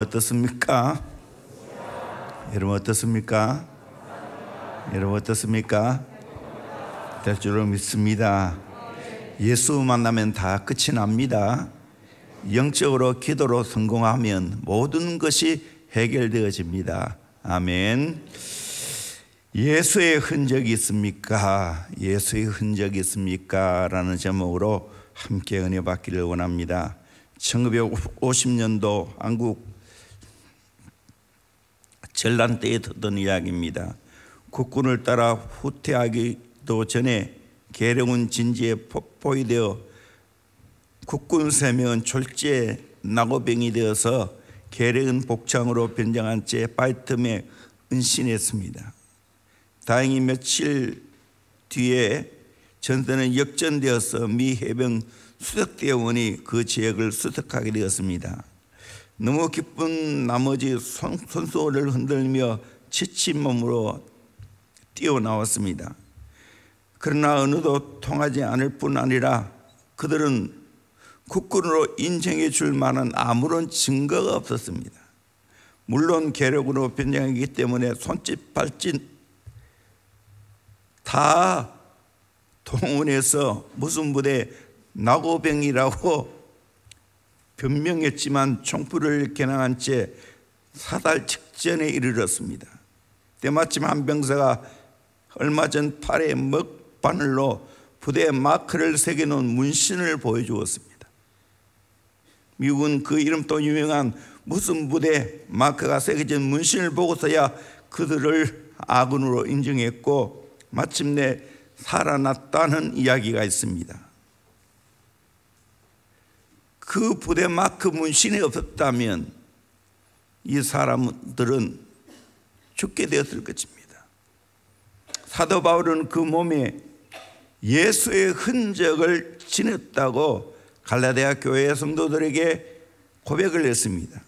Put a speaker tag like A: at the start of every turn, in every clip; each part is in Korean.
A: 어떻습니까? 여러분 어떻습니까? 여러분 어떻습니까? 될 줄로 믿습니다. 예수 만나면 다 끝이 납니다. 영적으로 기도로 성공하면 모든 것이 해결되어집니다. 아멘. 예수의 흔적이 있습니까? 예수의 흔적이 있습니까? 라는 제목으로 함께 은혜 받기를 원합니다. 1950년도 한국 전란 때에 듣던 이야기입니다. 국군을 따라 후퇴하기도 전에 계룡은 진지에 포위되어 국군 3명은 졸지에 낙오병이 되어서 계룡은 복창으로 변장한 채 파이텀에 은신했습니다. 다행히 며칠 뒤에 전선은 역전되어서 미 해병 수색대원이 그 지역을 수색하게 되었습니다. 너무 기쁜 나머지 손수호를 흔들며 지친 몸으로 뛰어나왔습니다. 그러나 어느도 통하지 않을 뿐 아니라 그들은 국군으로 인정해 줄 만한 아무런 증거가 없었습니다. 물론 계력으로 변장했기 때문에 손짓 발짓 다 동원해서 무슨 부대 낙오병이라고 변명했지만 총불을 겨냥한 채 사달 직전에 이르렀습니다. 때마침 한 병사가 얼마 전 팔에 먹바늘로 부대에 마크를 새겨놓은 문신을 보여주었습니다. 미국은 그 이름도 유명한 무슨 부대 마크가 새겨진 문신을 보고서야 그들을 아군으로 인정했고 마침내 살아났다는 이야기가 있습니다. 그 부대 마크 문신이 없었다면 이 사람들은 죽게 되었을 것입니다. 사도 바울은 그 몸에 예수의 흔적을 지녔다고 갈라디아 교회 성도들에게 고백을 했습니다.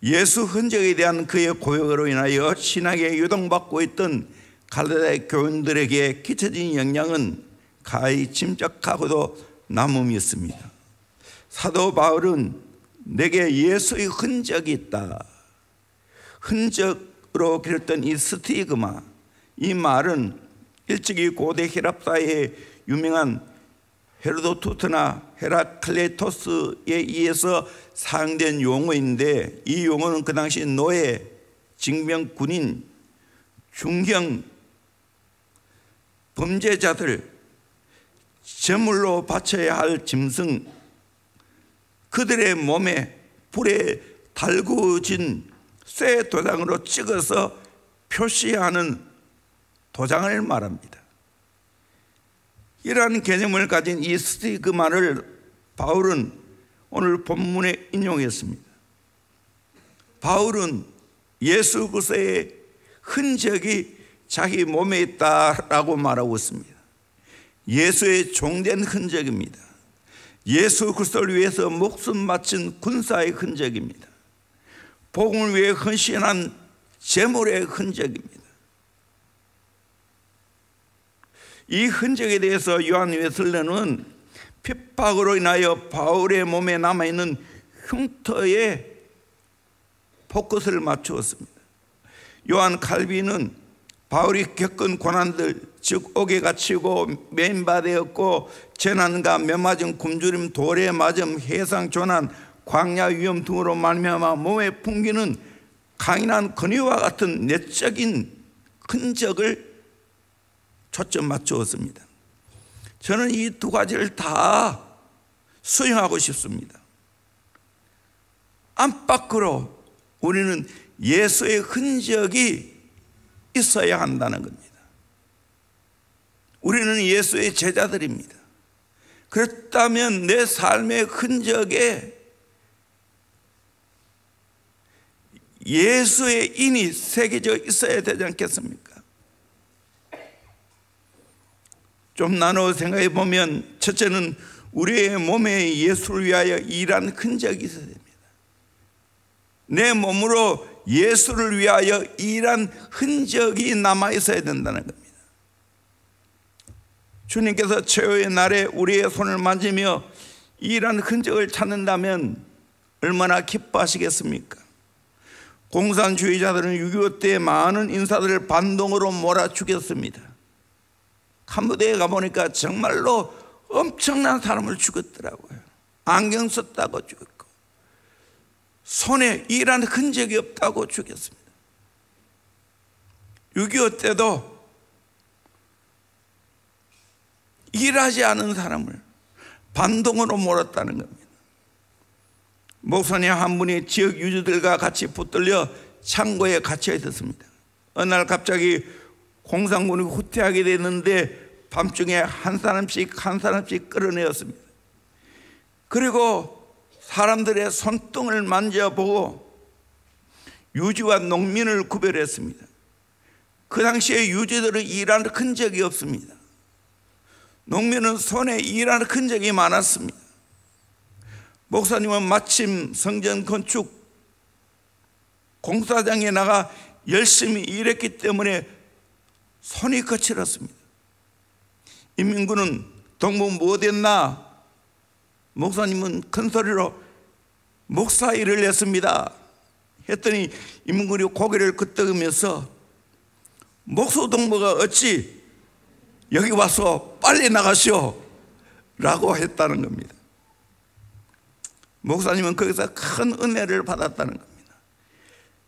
A: 예수 흔적에 대한 그의 고백으로 인하여 신학에 유동받고 있던 갈라디아 교인들에게 끼쳐진 영향은 가히 짐작하고도 남음이었습니다. 사도 바울은 내게 예수의 흔적이 있다. 흔적으로 그렸던 이 스티그마, 이 말은 일찍이 고대 히랍 사회의 유명한 헤로도투스나 헤라클레토스에 의해서 사용된 용어인데 이 용어는 그 당시 노예, 징병, 군인, 중형 범죄자들, 제물로 바쳐야 할 짐승, 그들의 몸에 불에 달구어진 쇠 도장으로 찍어서 표시하는 도장을 말합니다. 이러한 개념을 가진 이 스티그마를 바울은 오늘 본문에 인용했습니다. 바울은 예수 그리스도의 흔적이 자기 몸에 있다라고 말하고 있습니다. 예수의 종된 흔적입니다. 예수 그리스도를 위해서 목숨 바친 군사의 흔적입니다. 복음을 위해 헌신한 제물의 흔적입니다. 이 흔적에 대해서 요한 웨슬레는 핍박으로 인하여 바울의 몸에 남아있는 흉터에 포커스를 맞추었습니다. 요한 칼빈은 바울이 겪은 고난들, 즉 옥에 갇히고 맨바되었고 재난과 매 맞은 굶주림, 돌에 맞음, 해상 조난, 광야 위험 등으로 말미암아 몸에 풍기는 강인한 근육과 같은 내적인 흔적을 초점 맞추었습니다. 저는 이 두 가지를 다 수용하고 싶습니다. 안팎으로 우리는 예수의 흔적이 있어야 한다는 겁니다. 우리는 예수의 제자들입니다. 그렇다면 내 삶의 흔적에 예수의 인이 새겨져 있어야 되지 않겠습니까? 좀 나눠 생각해 보면 첫째는 우리의 몸에 예수를 위하여 일한 흔적이 있어야 됩니다. 내 몸으로 예수를 위하여 일한 흔적이 남아 있어야 된다는 겁니다. 주님께서 최후의 날에 우리의 손을 만지며 일한 흔적을 찾는다면 얼마나 기뻐하시겠습니까? 공산주의자들은 6.25 때 많은 인사들을 반동으로 몰아 죽였습니다. 캄보디아에 가보니까 정말로 엄청난 사람을 죽였더라고요. 안경 썼다고 죽였고 손에 일한 흔적이 없다고 죽였습니다. 6.25 때도 일하지 않은 사람을 반동으로 몰았다는 겁니다. 목사님 한 분이 지역 유주들과 같이 붙들려 창고에 갇혀 있었습니다. 어느 날 갑자기 공산군이 후퇴하게 됐는데 밤중에 한 사람씩 끌어내었습니다. 그리고 사람들의 손등을 만져보고 유지와 농민을 구별했습니다. 그 당시에 유지들은 일하는 흔적이 없습니다. 농민은 손에 일하는 흔적이 많았습니다. 목사님은 마침 성전 건축 공사장에 나가 열심히 일했기 때문에 손이 거칠었습니다. 인민군은 동무 뭐 됐나? 목사님은 큰 소리로 목사 일을 했습니다 했더니 인민군이 고개를 끄덕이면서 목소동무가 어찌 여기 와서 빨리 나가시오 라고 했다는 겁니다. 목사님은 거기서 큰 은혜를 받았다는 겁니다.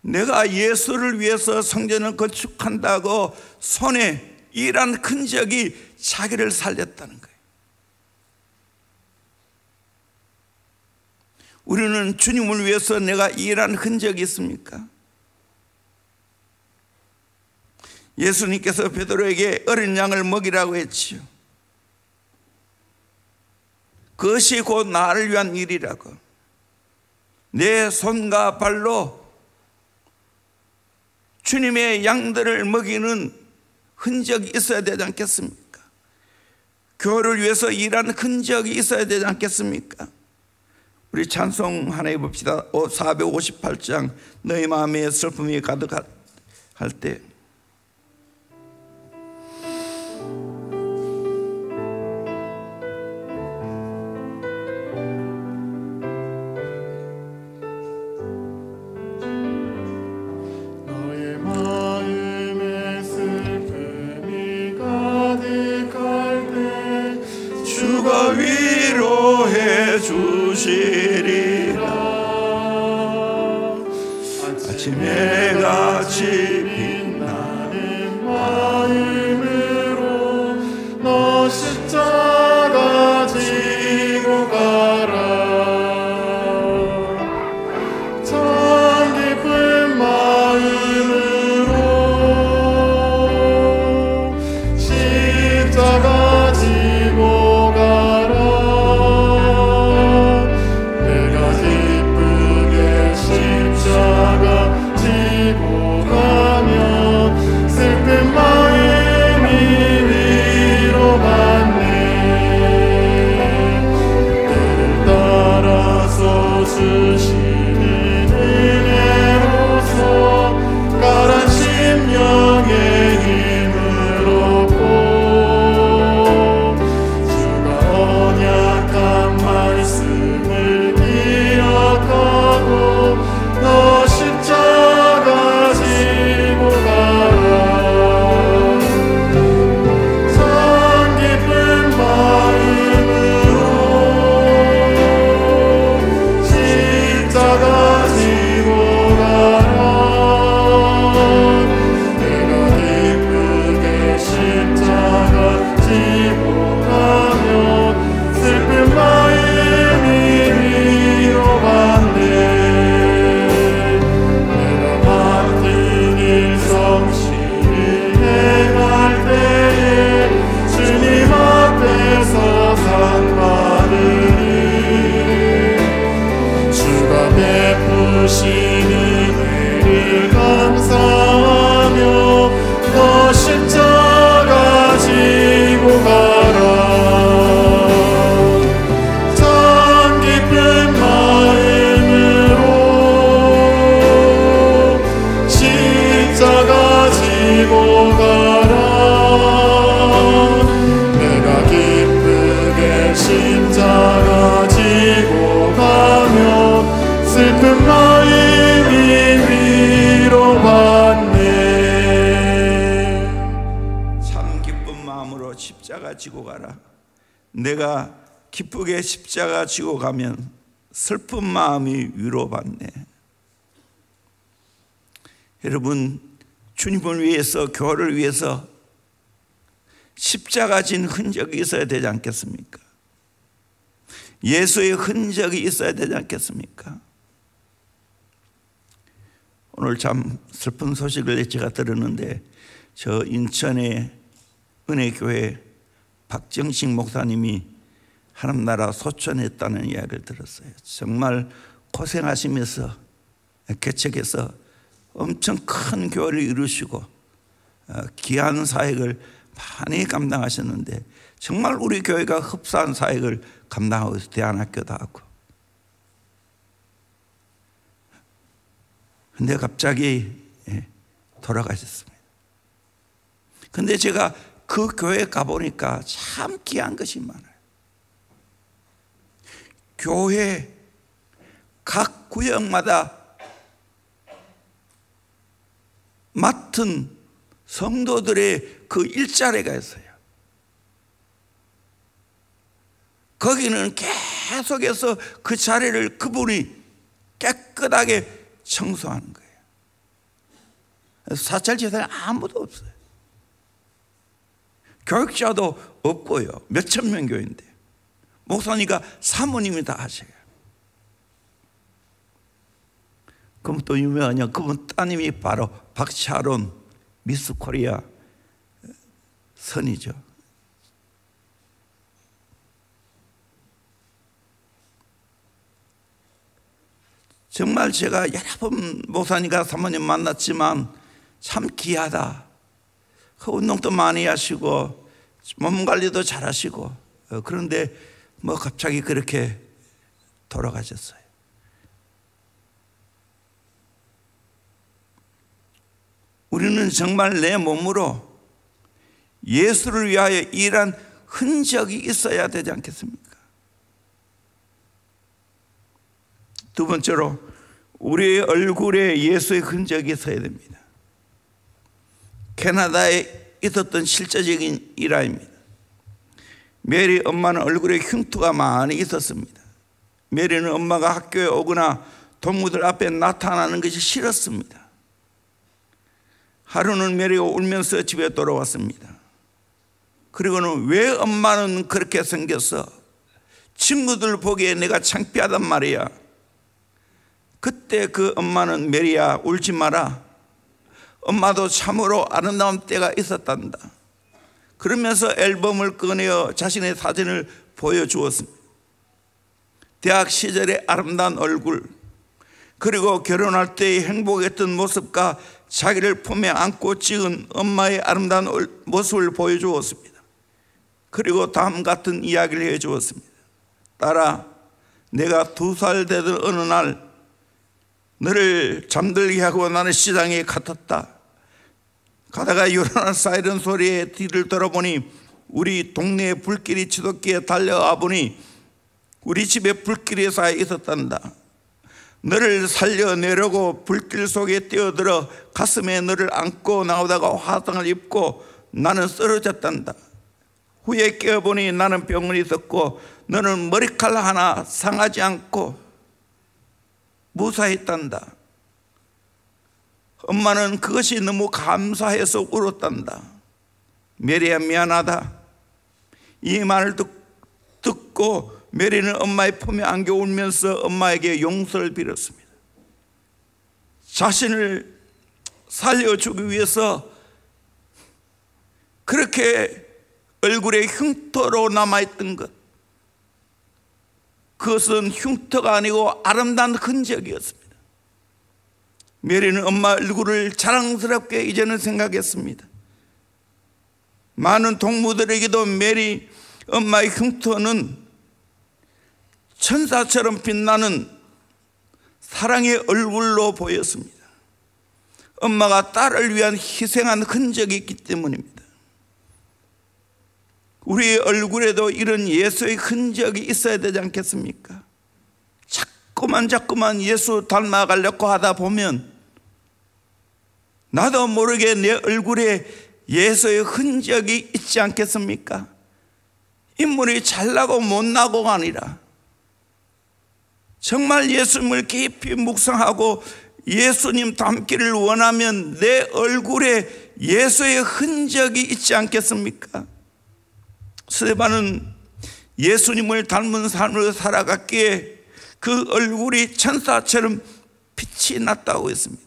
A: 내가 예수를 위해서 성전을 건축한다고 손에 일한 흔적이 자기를 살렸다는 거예요. 우리는 주님을 위해서 내가 일한 흔적이 있습니까? 예수님께서 베드로에게 어린 양을 먹이라고 했지요. 그것이 곧 나를 위한 일이라고. 내 손과 발로 주님의 양들을 먹이는 흔적이 있어야 되지 않겠습니까? 교회를 위해서 일하는 흔적이 있어야 되지 않겠습니까? 우리 찬송 하나 해봅시다. 458장 너희 마음에 슬픔이 가득할 때 주가 위로해 주시리라. 아침에 같이 빛나는 마음으로 너 십자가 지고 가라. 참 깊은 마음으로 십자가 지고 가라. 내가 기쁘게 십자가 지고 가면 슬픈 마음이 위로받네. 때를 따라서 주시는 은혜로서 가란 심령의 힘을 얻고 주가 언약한 말씀을 기억하고 너 십자가 지고 가라. 참 깊은 마음으로 십자가 지고 가라. 내가 기쁘게 십자가 지고 가면 슬픈 마음이 위로받네. 내가 맡은 일 성실히 행할 때에 주님 앞에서 상 받으니 주가 베푸시는 은혜를 감사하며 너 십자가 지고 가라. 참 깊은 마음으로 십자가 지고 가라. 내가 기쁘게 십자가 지고 가면 슬픈 마음이 지고 가라. 내가 기쁘게 십자가 지고 가면 슬픈 마음이 위로받네. 여러분, 주님을 위해서, 교회를 위해서 십자가 진 흔적이 있어야 되지 않겠습니까? 예수의 흔적이 있어야 되지 않겠습니까? 오늘 참 슬픈 소식을 제가 들었는데, 저 인천의 은혜교회 박정식 목사님이 하나님나라 소천했다는 이야기를 들었어요. 정말 고생하시면서 개척해서 엄청 큰 교회를 이루시고 귀한 사역을 많이 감당하셨는데, 정말 우리 교회가 흡사한 사역을 감당하고 있어요. 대안학교도 하고. 근데 갑자기 돌아가셨습니다. 근데 제가 그 교회에 가보니까 참 귀한 것이 많아요. 교회 각 구역마다 맡은 성도들의 그 일자리가 있어요. 거기는 계속해서 그 자리를 그분이 깨끗하게 청소하는 거예요. 사찰지사는 아무도 없어요. 교육자도 없고요. 몇천 명 교인데 목사니까 사모님이 다 하셔요. 그럼 또 유명하냐? 그분 따님이 바로 박샤론 미스 코리아 선이죠. 정말 제가 여러 번 목사님과 사모님 만났지만 참 귀하다. 그 운동도 많이 하시고 몸 관리도 잘 하시고, 그런데 뭐 갑자기 그렇게 돌아가셨어요. 우리는 정말 내 몸으로 예수를 위하여 일한 흔적이 있어야 되지 않겠습니까? 두 번째로, 우리의 얼굴에 예수의 흔적이 있어야 됩니다. 캐나다에 있었던 실제적인 일화입니다. 메리 엄마는 얼굴에 흉터가 많이 있었습니다. 메리는 엄마가 학교에 오거나 동무들 앞에 나타나는 것이 싫었습니다. 하루는 메리가 울면서 집에 돌아왔습니다. 그리고는 왜 엄마는 그렇게 생겼어? 친구들 보기에 내가 창피하단 말이야. 그때 그 엄마는 메리야, 울지 마라. 엄마도 참으로 아름다운 때가 있었단다. 그러면서 앨범을 꺼내어 자신의 사진을 보여주었습니다. 대학 시절의 아름다운 얼굴, 그리고 결혼할 때의 행복했던 모습과 자기를 품에 안고 찍은 엄마의 아름다운 모습을 보여주었습니다. 그리고 다음 같은 이야기를 해주었습니다. 딸아, 내가 2살 되던 어느 날 너를 잠들게 하고 나는 시장에 갔었다. 가다가 요란한 사이렌 소리에 뒤를 돌아보니 우리 동네에 불길이 지독기에 달려와 보니 우리 집에 불길이 쌓여 있었단다. 너를 살려내려고 불길 속에 뛰어들어 가슴에 너를 안고 나오다가 화상을 입고 나는 쓰러졌단다. 후에 깨어보니 나는 병원에 있었고 너는 머리칼 하나 상하지 않고 무사했단다. 엄마는 그것이 너무 감사해서 울었단다. 메리야, 미안하다. 이 말을 듣고 메리는 엄마의 품에 안겨 울면서 엄마에게 용서를 빌었습니다. 자신을 살려주기 위해서 그렇게 얼굴에 흉터로 남아있던 것, 그것은 흉터가 아니고 아름다운 흔적이었습니다. 메리는 엄마 얼굴을 자랑스럽게 이제는 생각했습니다. 많은 동무들에게도 메리 엄마의 흉터는 천사처럼 빛나는 사랑의 얼굴로 보였습니다. 엄마가 딸을 위한 희생한 흔적이 있기 때문입니다. 우리의 얼굴에도 이런 예수의 흔적이 있어야 되지 않겠습니까? 자꾸만 예수 닮아가려고 하다 보면 나도 모르게 내 얼굴에 예수의 흔적이 있지 않겠습니까? 인물이 잘나고 못나고가 아니라 정말 예수님을 깊이 묵상하고 예수님 닮기를 원하면 내 얼굴에 예수의 흔적이 있지 않겠습니까? 스데반은 예수님을 닮은 삶을 살아갔기에 그 얼굴이 천사처럼 빛이 났다고 했습니다.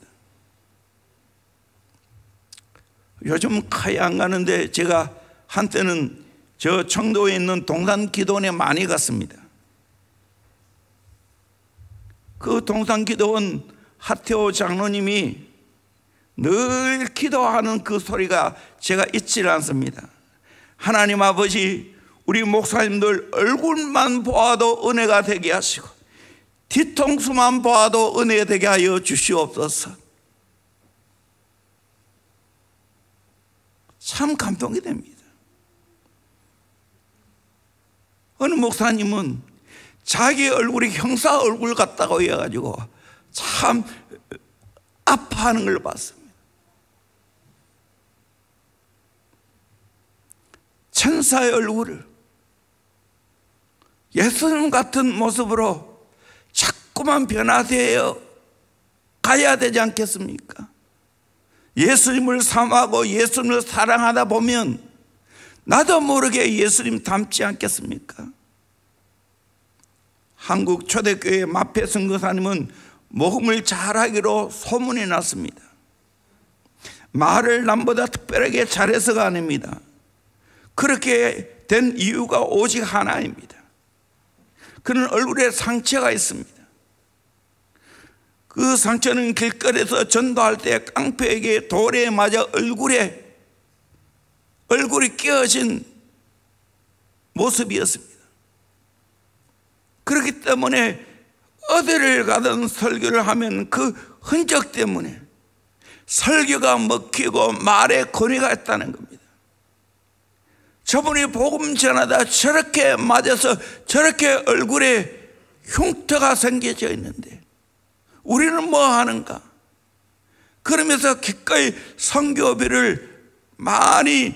A: 요즘 카이 안 가는데 제가 한때는 저 청도에 있는 동산기도원에 많이 갔습니다. 그 동산기도원 하태호 장로님이 늘 기도하는 그 소리가 제가 잊지를 않습니다. 하나님 아버지, 우리 목사님들 얼굴만 보아도 은혜가 되게 하시고 뒤통수만 보아도 은혜 되게 하여 주시옵소서. 참 감동이 됩니다. 어느 목사님은 자기 얼굴이 형사 얼굴 같다고 해가지고 참 아파하는 걸 봤습니다. 천사의 얼굴을 예수님 같은 모습으로 자꾸만 변화되어 가야 되지 않겠습니까? 예수님을 사모하고 예수님을 사랑하다 보면 나도 모르게 예수님 닮지 않겠습니까? 한국 초대교회 마페 선교사님은 모금을 잘하기로 소문이 났습니다. 말을 남보다 특별하게 잘해서가 아닙니다. 그렇게 된 이유가 오직 하나입니다. 그는 얼굴에 상처가 있습니다. 그 상처는 길거리에서 전도할 때 깡패에게 돌에 맞아 얼굴이 끼어진 모습이었습니다. 그렇기 때문에 어디를 가든 설교를 하면 그 흔적 때문에 설교가 먹히고 말에 권위가 있다는 겁니다. 저분이 복음 전하다 저렇게 맞아서 저렇게 얼굴에 흉터가 생겨져 있는데 우리는 뭐 하는가? 그러면서 기꺼이 선교비를 많이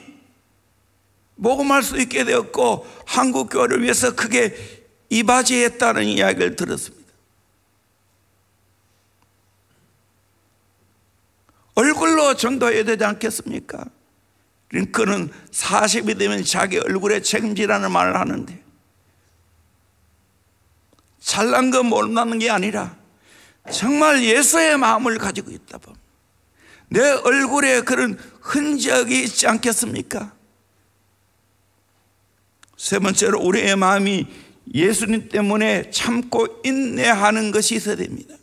A: 모금할 수 있게 되었고 한국교회를 위해서 크게 이바지했다는 이야기를 들었습니다. 얼굴로 전도해야 되지 않겠습니까? 링컨은 40이 되면 자기 얼굴에 책임지라는 말을 하는데 잘난 거 못나는 게 아니라 정말 예수의 마음을 가지고 있다 보면 내 얼굴에 그런 흔적이 있지 않겠습니까? 세 번째로 우리의 마음이 예수님 때문에 참고 인내하는 것이 있어야 됩니다.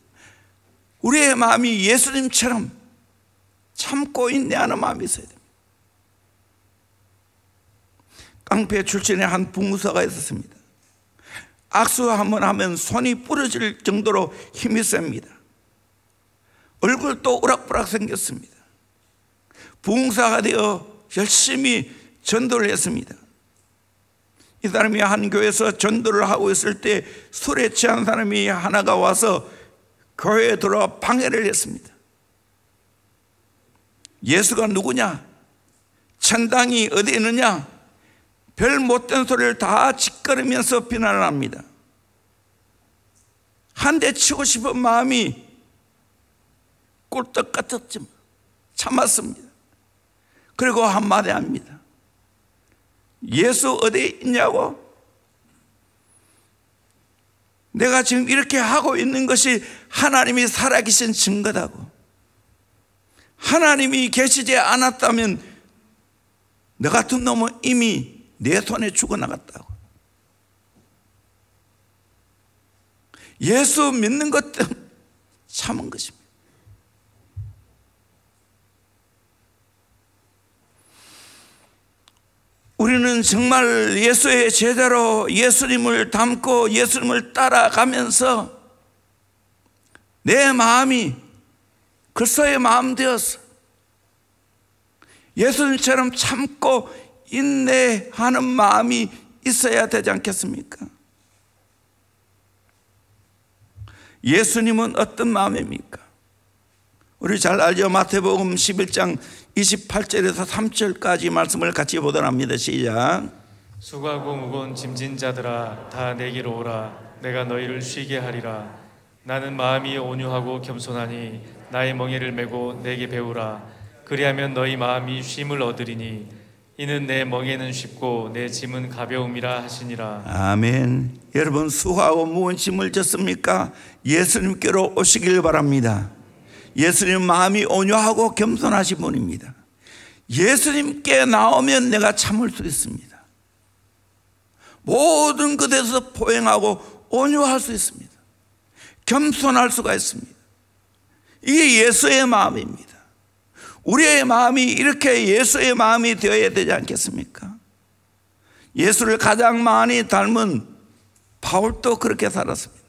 A: 우리의 마음이 예수님처럼 참고 인내하는 마음이 있어야 됩니다. 깡패 출신의 한 부무사가 있었습니다. 악수 한번 하면 손이 부러질 정도로 힘이 셉니다. 얼굴도 우락부락 생겼습니다. 부흥사가 되어 열심히 전도를 했습니다. 이 사람이 한 교회에서 전도를 하고 있을 때 술에 취한 사람이 하나가 와서 교회에 들어와 방해를 했습니다. 예수가 누구냐? 천당이 어디 있느냐? 별 못된 소리를 다 짓거리면서 비난을 합니다. 한 대 치고 싶은 마음이 꿀떡 같았지만 참았습니다. 그리고 한마디 합니다. 예수 어디 있냐고? 내가 지금 이렇게 하고 있는 것이 하나님이 살아계신 증거다고. 하나님이 계시지 않았다면 너 같은 놈은 이미 내 손에 죽어나갔다고. 예수 믿는 것 때문에 참은 것입니다. 우리는 정말 예수의 제자로 예수님을 닮고 예수님을 따라가면서 내 마음이 그리스도의 마음 되어서 예수님처럼 참고 인내하는 마음이 있어야 되지 않겠습니까? 예수님은 어떤 마음입니까? 우리 잘 알죠? 마태복음 11장 28절에서 3절까지 말씀을 같이 보도록 합니다. 시작.
B: 수고하고 무거운 짐진 자들아 다 내게로 오라. 내가 너희를 쉬게 하리라. 나는 마음이 온유하고 겸손하니 나의 멍에를 메고 내게 배우라. 그리하면 너희 마음이 쉼을 얻으리니 이는 내 멍에는 쉽고 내 짐은 가벼움이라 하시니라.
A: 아멘. 여러분, 수고하고 무거운 짐을 졌습니까? 예수님께로 오시길 바랍니다. 예수님 마음이 온유하고 겸손하신 분입니다. 예수님께 나오면 내가 참을 수 있습니다. 모든 것에서 포행하고 온유할 수 있습니다. 겸손할 수가 있습니다. 이게 예수의 마음입니다. 우리의 마음이 이렇게 예수의 마음이 되어야 되지 않겠습니까? 예수를 가장 많이 닮은 바울도 그렇게 살았습니다.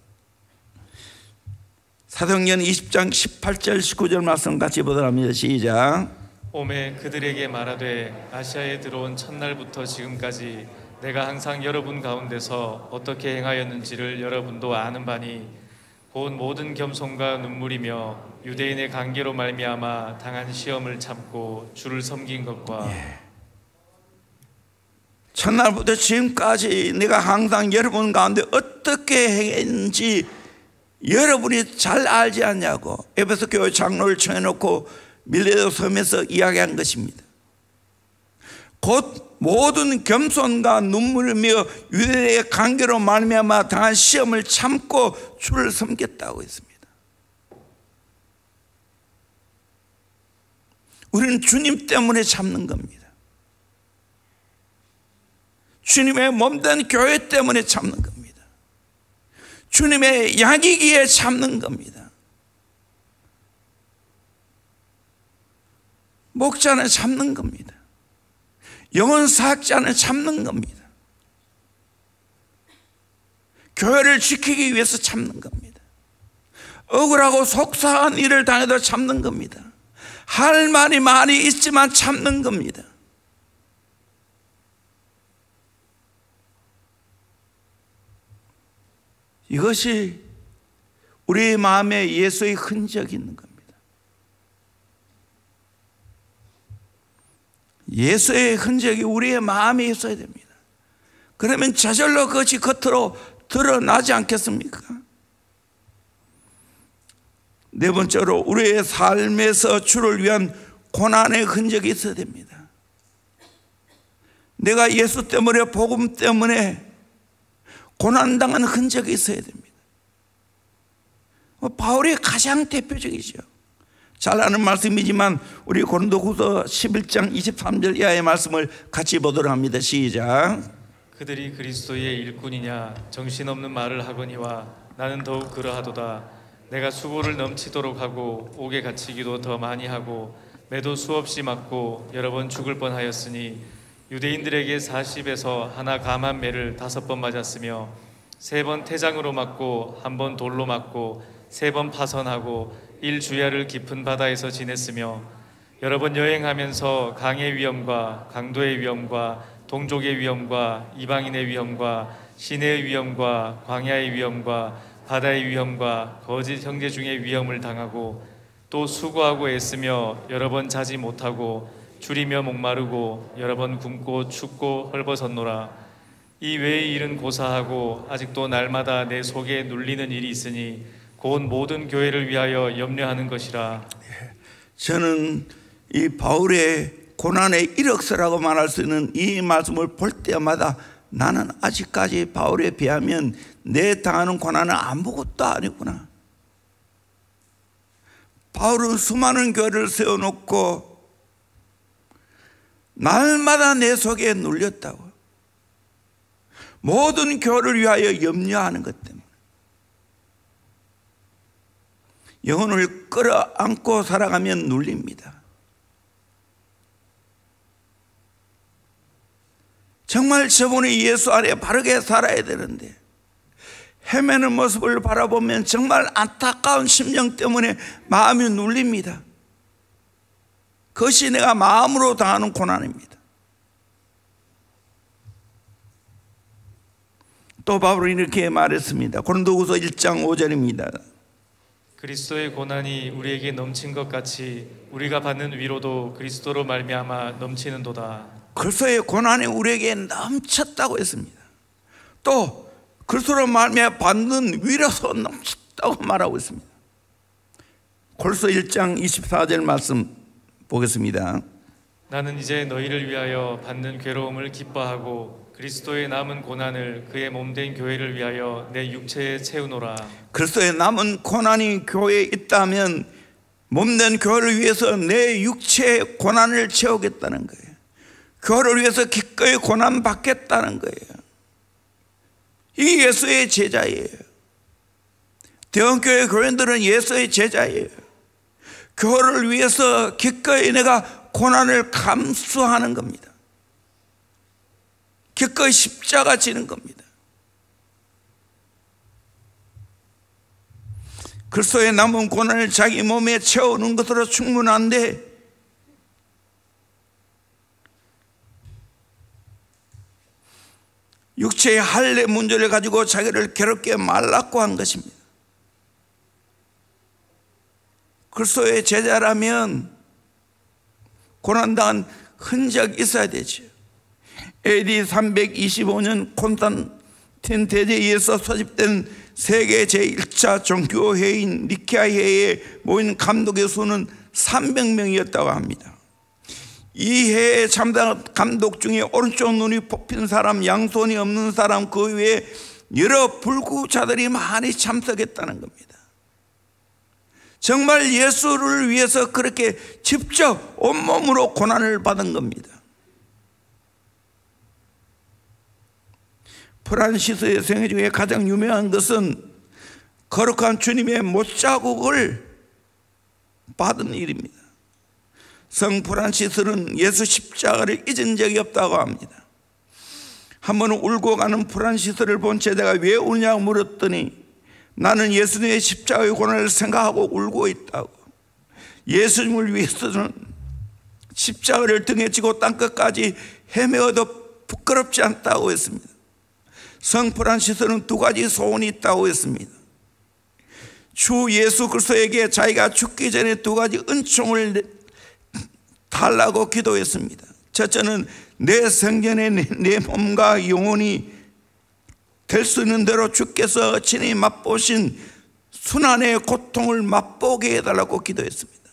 A: 사도행전 20장 18절 19절 말씀 같이 보도록 합니다. 시작.
B: 오매 그들에게 말하되 아시아에 들어온 첫날부터 지금까지 내가 항상 여러분 가운데서 어떻게 행하였는지를 여러분도 아는 바니 곧 모든 겸손과 눈물이며 유대인의 관계로 말미암아 당한 시험을 참고 주를 섬긴 것과
A: 첫날부터 지금까지 내가 항상 여러분 가운데 어떻게 행했는지 여러분이 잘 알지 않냐고 에베소 교회 장로를 청해놓고 밀레도 섬에서 이야기한 것입니다. 곧 모든 겸손과 눈물이며 유대인의 관계로 말미암아 당한 시험을 참고 주를 섬겼다고 했습니다. 우리는 주님 때문에 참는 겁니다. 주님의 몸된 교회 때문에 참는 겁니다. 주님의 양이기에 참는 겁니다. 목자는 참는 겁니다. 영혼사학자는 참는 겁니다. 교회를 지키기 위해서 참는 겁니다. 억울하고 속상한 일을 당해도 참는 겁니다. 할 말이 많이 있지만 참는 겁니다. 이것이 우리의 마음에 예수의 흔적이 있는 겁니다. 예수의 흔적이 우리의 마음에 있어야 됩니다. 그러면 저절로 그것이 겉으로 드러나지 않겠습니까? 네 번째로 우리의 삶에서 주를 위한 고난의 흔적이 있어야 됩니다. 내가 예수 때문에 복음 때문에 고난당한 흔적이 있어야 됩니다. 바울이 가장 대표적이죠. 잘 아는 말씀이지만 우리 고린도후서 11장 23절 이하의 말씀을 같이 보도록 합니다. 시작.
B: 그들이 그리스도의 일꾼이냐 정신없는 말을 하거니와 나는 더욱 그러하도다. 내가 수고를 넘치도록 하고 옥에 갇히기도 더 많이 하고 매도 수없이 맞고 여러 번 죽을 뻔하였으니 유대인들에게 40에서 하나 감한 매를 5번 맞았으며 3번 태장으로 맞고 1번 돌로 맞고 3번 파선하고 1주야를 깊은 바다에서 지냈으며 여러 번 여행하면서 강의 위험과 강도의 위험과 동족의 위험과 이방인의 위험과 시내의 위험과 광야의 위험과 바다의 위험과 거짓 형제 중의 위험을 당하고 또 수고하고 애쓰며 여러 번 자지 못하고 줄이며 목마르고 여러 번 굶고 춥고 헐벗었노라. 이 외의 일은 고사하고 아직도 날마다 내 속에 눌리는 일이 있으니 곧 모든 교회를 위하여 염려하는 것이라.
A: 저는 이 바울의 고난의 이력서라고 말할 수 있는 이 말씀을 볼 때마다 나는 아직까지 바울에 비하면 내 당하는 고난은 아무것도 아니구나. 바울은 수많은 교회를 세워놓고 날마다 내 속에 눌렸다고. 모든 교회를 위하여 염려하는 것 때문에 영혼을 끌어안고 살아가면 눌립니다. 정말 저분이 예수 안에 바르게 살아야 되는데 헤매는 모습을 바라보면 정말 안타까운 심정 때문에 마음이 눌립니다. 그것이 내가 마음으로 당하는 고난입니다. 또 바울은 이렇게 말했습니다. 고린도후서 1장 5절입니다.
B: 그리스도의 고난이 우리에게 넘친 것 같이 우리가 받는 위로도 그리스도로 말미암아 넘치는도다.
A: 그리스도의 고난이 우리에게 넘쳤다고 했습니다. 또 그리스도로 말미암아 받는 위로도 넘쳤다고 말하고 있습니다. 골로새 1장 24절 말씀 보겠습니다.
B: 나는 이제 너희를 위하여 받는 괴로움을 기뻐하고 그리스도의 남은 고난을 그의 몸된 교회를 위하여 내 육체에 채우노라.
A: 그리스도의 남은 고난이 교회에 있다면 몸된 교회를 위해서 내 육체의 고난을 채우겠다는 거예요. 교회를 위해서 기꺼이 고난 받겠다는 거예요. 이 예수의 제자예요. 대원교회 교인들은 예수의 제자예요. 교회를 위해서 기꺼이 내가 고난을 감수하는 겁니다. 기꺼이 십자가 지는 겁니다. 그리스도의 남은 고난을 자기 몸에 채우는 것으로 충분한데 육체의 할례 문제를 가지고 자기를 괴롭게 말랐고 한 것입니다. 그리스도의 제자라면 고난당한 흔적이 있어야 되죠. AD 325년 콘스탄틴 대제에 의해서 소집된 세계 제1차 종교회의인 니케아회의에 모인 감독의 수는 300명이었다고 합니다. 이 해에 참가한 감독 중에 오른쪽 눈이 뽑힌 사람, 양손이 없는 사람, 그 외에 여러 불구자들이 많이 참석했다는 겁니다. 정말 예수를 위해서 그렇게 직접 온몸으로 고난을 받은 겁니다. 프란시스의 생애 중에 가장 유명한 것은 거룩한 주님의 못자국을 받은 일입니다. 성 프란시스는 예수 십자가를 잊은 적이 없다고 합니다. 한 번은 울고 가는 프란시스를 본 제자가 왜 우냐고 물었더니 나는 예수님의 십자가의 고난을 생각하고 울고 있다고. 예수님을 위해서는 십자가를 등에 지고 땅끝까지 헤매어도 부끄럽지 않다고 했습니다. 성 프란시스는 두 가지 소원이 있다고 했습니다. 주 예수 그리스도에게 자기가 죽기 전에 두 가지 은총을 달라고 기도했습니다. 첫째는 내 생전에 내 몸과 영혼이 될 수 있는 대로 주께서 친히 맛보신 순환의 고통을 맛보게 해달라고 기도했습니다.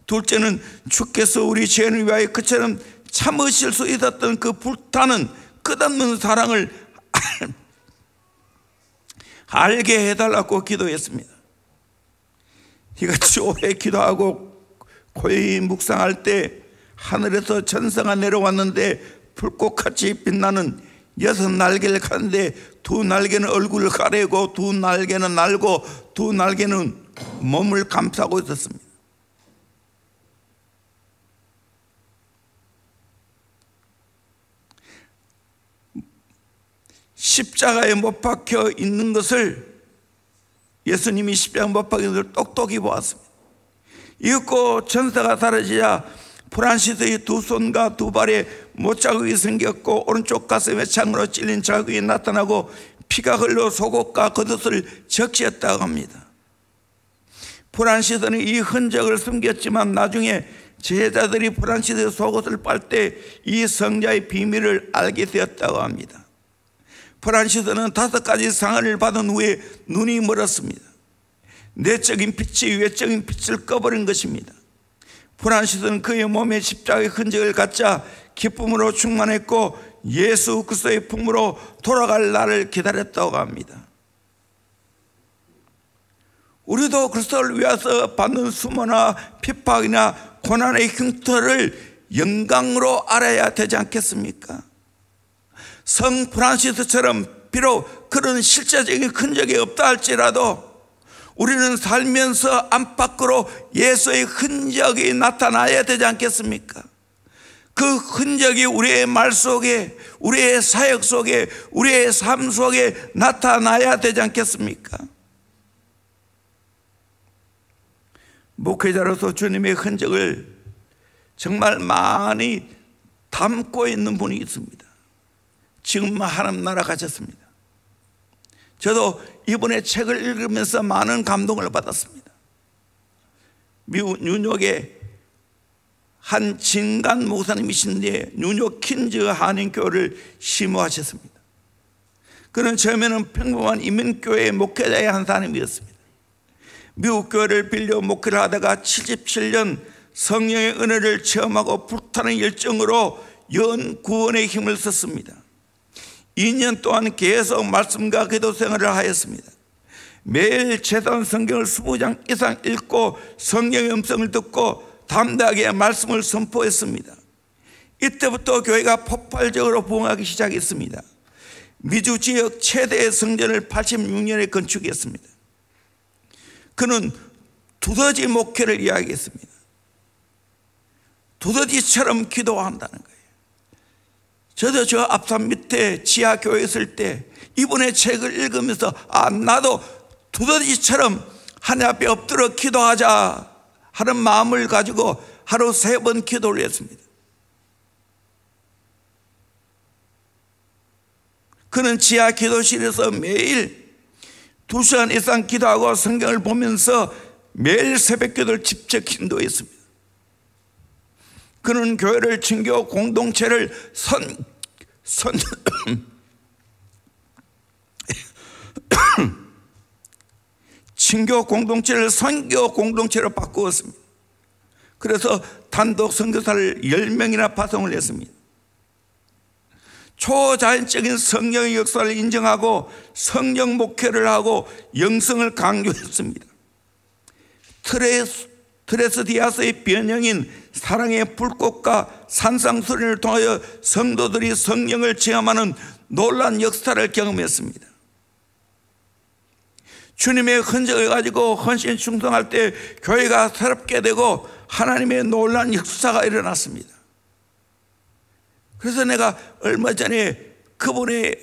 A: 둘째는 주께서 우리 죄인을 위하여 그처럼 참으실 수 있었던 그 불타는 끝없는 사랑을 알게 해달라고 기도했습니다. 이같이 오래 기도하고 고요히 묵상할 때 하늘에서 천사가 내려왔는데 불꽃같이 빛나는 6날개를 가는데 두 날개는 얼굴을 가리고 두 날개는 날고 두 날개는 몸을 감싸고 있었습니다. 십자가에 못 박혀 있는 것을 예수님이 십자가에 못 박혀 있는 것을 똑똑히 보았습니다. 이윽고 천사가 사라지자 프란시스의 두 손과 두 발에 못자국이 생겼고 오른쪽 가슴에 창으로 찔린 자국이 나타나고 피가 흘러 속옷과 겉옷을 적시었다고 합니다. 프란시스는 이 흔적을 숨겼지만 나중에 제자들이 프란시스의 속옷을 빨 때 이 성자의 비밀을 알게 되었다고 합니다. 프란시스는 5가지 상흔을 받은 후에 눈이 멀었습니다. 내적인 빛이 외적인 빛을 꺼버린 것입니다. 프란시스는 그의 몸에 십자가의 흔적을 갖자 기쁨으로 충만했고 예수 그리스도의 품으로 돌아갈 날을 기다렸다고 합니다. 우리도 그리스도를 위해서 받는 수모나 핍박이나 고난의 흉터를 영광으로 알아야 되지 않겠습니까? 성 프란시스처럼 비록 그런 실제적인 흔적이 없다 할지라도 우리는 살면서 안팎으로 예수의 흔적이 나타나야 되지 않겠습니까? 그 흔적이 우리의 말 속에, 우리의 사역 속에, 우리의 삶 속에 나타나야 되지 않겠습니까? 목회자로서 주님의 흔적을 정말 많이 담고 있는 분이 있습니다. 지금 하나님 나라 가셨습니다. 저도 이번에 책을 읽으면서 많은 감동을 받았습니다. 미국 뉴욕에 한 진간 목사님이신데 뉴욕 퀸즈 한인교회를 심호하셨습니다. 그는 처음에는 평범한 이민교회의 목회자의 한 사람이었습니다. 미국 교회를 빌려 목회를 하다가 77년 성령의 은혜를 체험하고 불타는 열정으로 연구원의 힘을 썼습니다. 2년 동안 계속 말씀과 기도 생활을 하였습니다. 매일 최소한 성경을 20장 이상 읽고 성령의 음성을 듣고 담대하게 말씀을 선포했습니다. 이때부터 교회가 폭발적으로 부흥하기 시작했습니다. 미주 지역 최대의 성전을 86년에 건축했습니다. 그는 두더지 목회를 이야기했습니다. 두더지처럼 기도한다는 거예요. 저도 저 앞산 밑에 지하교회에 있을 때 이분의 책을 읽으면서 나도 두더지처럼 하나님 앞에 엎드려 기도하자 하는 마음을 가지고 하루 3번 기도를 했습니다. 그는 지하 기도실에서 매일 2시간 이상 기도하고 성경을 보면서 매일 새벽 기도를 직접 인도했습니다. 그는 교회를 친교 공동체를 친교 공동체를 선교 공동체로 바꾸었습니다. 그래서 단독 선교사를 10명이나 파송을 했습니다. 초자연적인 성령의 역사를 인정하고 성령 목회를 하고 영성을 강조했습니다. 트레스디아스의 변형인 사랑의 불꽃과 산상수련을 통하여 성도들이 성령을 체험하는 놀라운 역사를 경험했습니다. 주님의 흔적을 가지고 헌신 충성할 때 교회가 새롭게 되고 하나님의 놀라운 역사가 일어났습니다. 그래서 내가 얼마 전에 그분의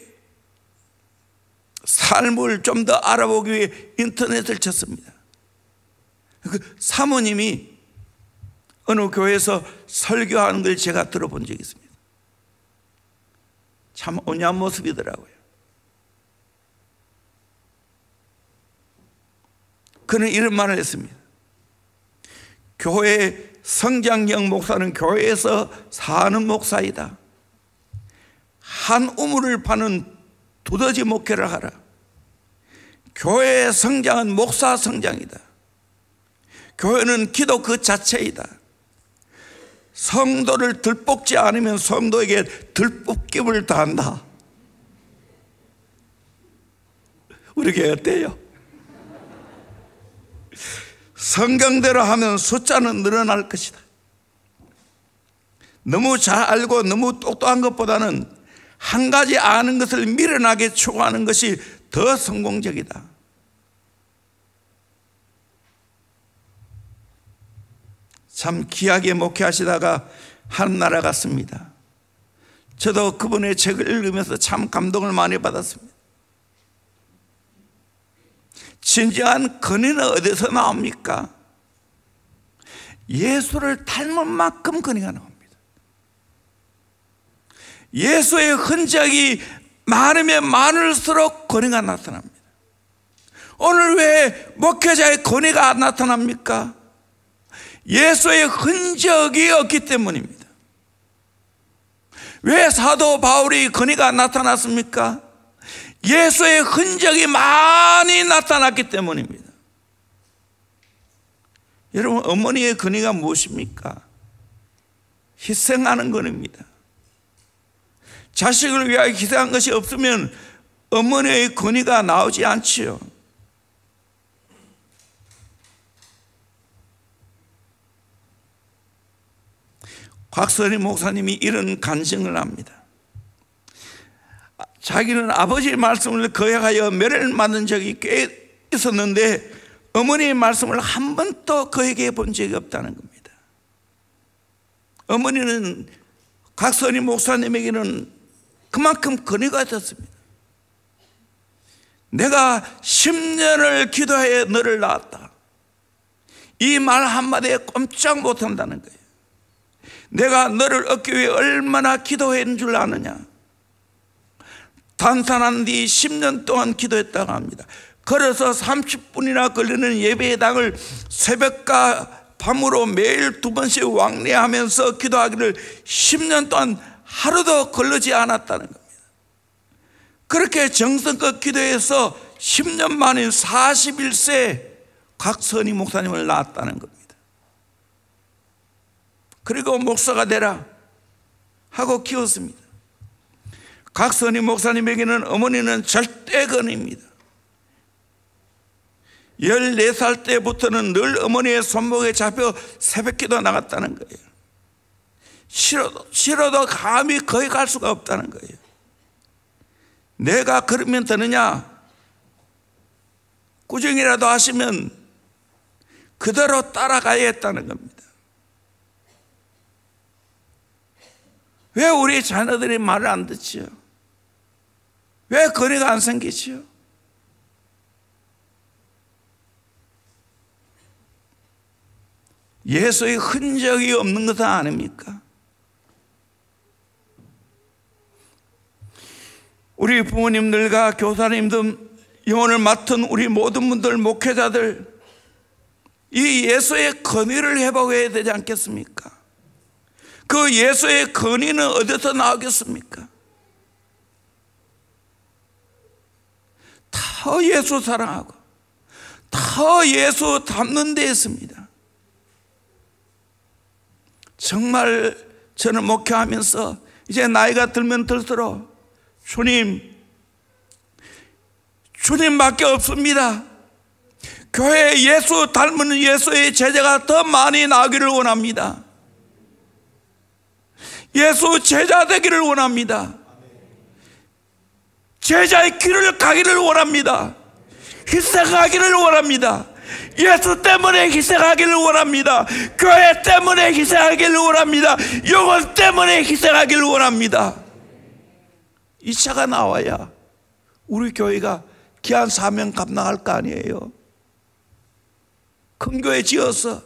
A: 삶을 좀 더 알아보기 위해 인터넷을 쳤습니다. 그 사모님이 어느 교회에서 설교하는 걸 제가 들어본 적이 있습니다. 참 온유한 모습이더라고요. 그는 이런 말을 했습니다. 교회 성장형 목사는 교회에서 사는 목사이다. 한 우물을 파는 두더지 목회를 하라. 교회의 성장은 목사 성장이다. 교회는 기도 그 자체이다. 성도를 들뽑지 않으면 성도에게 들뽑김을 당한다. 우리 교회 어때요? 성경대로 하면 숫자는 늘어날 것이다. 너무 잘 알고 너무 똑똑한 것보다는 한 가지 아는 것을 미련하게 추구하는 것이 더 성공적이다. 참 귀하게 목회하시다가 하는 나라 같습니다. 저도 그분의 책을 읽으면서 참 감동을 많이 받았습니다. 진정한 권위는 어디서 나옵니까? 예수를 닮은 만큼 권위가 나옵니다. 예수의 흔적이 많으면 많을수록 권위가 나타납니다. 오늘 왜 목회자의 권위가 안 나타납니까? 예수의 흔적이 없기 때문입니다. 왜 사도 바울이 권위가 나타났습니까? 예수의 흔적이 많이 나타났기 때문입니다. 여러분, 어머니의 권위가 무엇입니까? 희생하는 권위입니다. 자식을 위하여 희생한 것이 없으면 어머니의 권위가 나오지 않지요. 곽선희 목사님이 이런 간증을 합니다. 자기는 아버지의 말씀을 거역하여 매를 맞는 적이 꽤 있었는데 어머니의 말씀을 한 번도 거역해 본 적이 없다는 겁니다. 어머니는 곽선희 목사님에게는 그만큼 권위가 있었습니다. 내가 10년을 기도해 너를 낳았다. 이 말 한마디에 꼼짝 못한다는 거예요. 내가 너를 얻기 위해 얼마나 기도한 줄 아느냐. 단산한 뒤 10년 동안 기도했다고 합니다. 걸어서 30분이나 걸리는 예배당을 새벽과 밤으로 매일 2번씩 왕래하면서 기도하기를 10년 동안 하루도 걸르지 않았다는 겁니다. 그렇게 정성껏 기도해서 10년 만인 41세 각선희 목사님을 낳았다는 겁니다. 그리고 목사가 되라 하고 키웠습니다. 각선희 목사님에게는 어머니는 절대건입니다. 14살 때부터는 늘 어머니의 손목에 잡혀 새벽기도 나갔다는 거예요. 싫어도 감히 거기 갈 수가 없다는 거예요. 내가 그러면 되느냐? 꾸중이라도 하시면 그대로 따라가야겠다는 겁니다. 왜 우리 자녀들이 말을 안 듣지요? 왜 거리가 안 생기지요? 예수의 흔적이 없는 것은 아닙니까? 우리 부모님들과 교사님들, 영혼을 맡은 우리 모든 분들, 목회자들, 이 예수의 권위를 회복해야 되지 않겠습니까? 그 예수의 권위는 어디서 나오겠습니까? 다 예수 사랑하고 다 예수 닮는 데 있습니다. 정말 저는 목회하면서 이제 나이가 들면 들수록 주님밖에 없습니다. 교회에 예수 닮은 예수의 제자가 더 많이 나오기를 원합니다. 예수 제자 되기를 원합니다. 제자의 길을 가기를 원합니다. 희생하기를 원합니다. 예수 때문에 희생하기를 원합니다. 교회 때문에 희생하기를 원합니다. 영혼 때문에 희생하기를 원합니다. 이 차가 나와야 우리 교회가 귀한 사명 감당할 거 아니에요. 큰 교회 지어서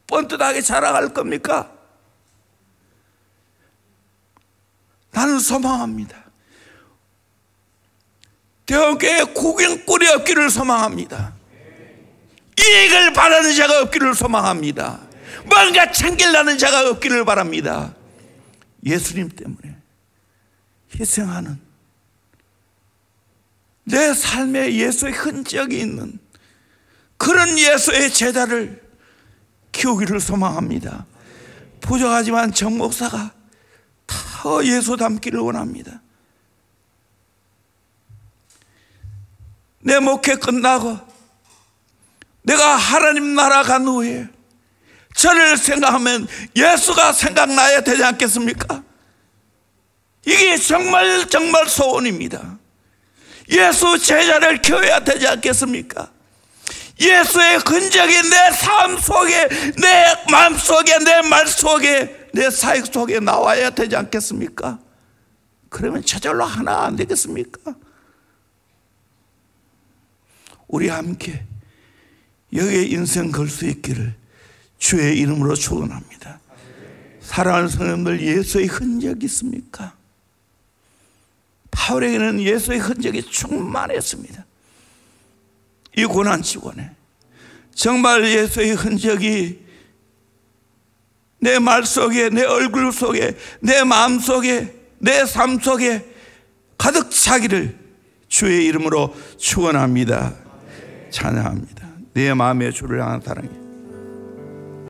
A: 뻔듯하게 자랑할 겁니까? 나는 소망합니다. 대형교회에 구경꾼이 없기를 소망합니다. 이익을 바라는 자가 없기를 소망합니다. 뭔가 챙기려는 자가 없기를 바랍니다. 예수님 때문에 희생하는, 내 삶에 예수의 흔적이 있는 그런 예수의 제자를 키우기를 소망합니다. 부족하지만 정 목사가 더 예수 닮기를 원합니다. 내 목회 끝나고 내가 하나님 나라 간 후에 저를 생각하면 예수가 생각나야 되지 않겠습니까? 이게 정말 소원입니다. 예수 제자를 키워야 되지 않겠습니까? 예수의 흔적이 내 삶 속에, 내 마음 속에, 내 말 속에, 내 사역 속에 나와야 되지 않겠습니까? 그러면 저절로 하나 안 되겠습니까? 우리 함께 여기에 인생 걸 수 있기를 주의 이름으로 축원합니다. 사랑하는 성도님들, 예수의 흔적이 있습니까? 바울에게는 예수의 흔적이 충만했습니다. 이 고난지원에 정말 예수의 흔적이 내 말 속에, 내 얼굴 속에, 내 마음 속에, 내 삶 속에 가득 차기를 주의 이름으로 축원합니다. 찬양합니다. 내 마음의 주를 향한 사랑이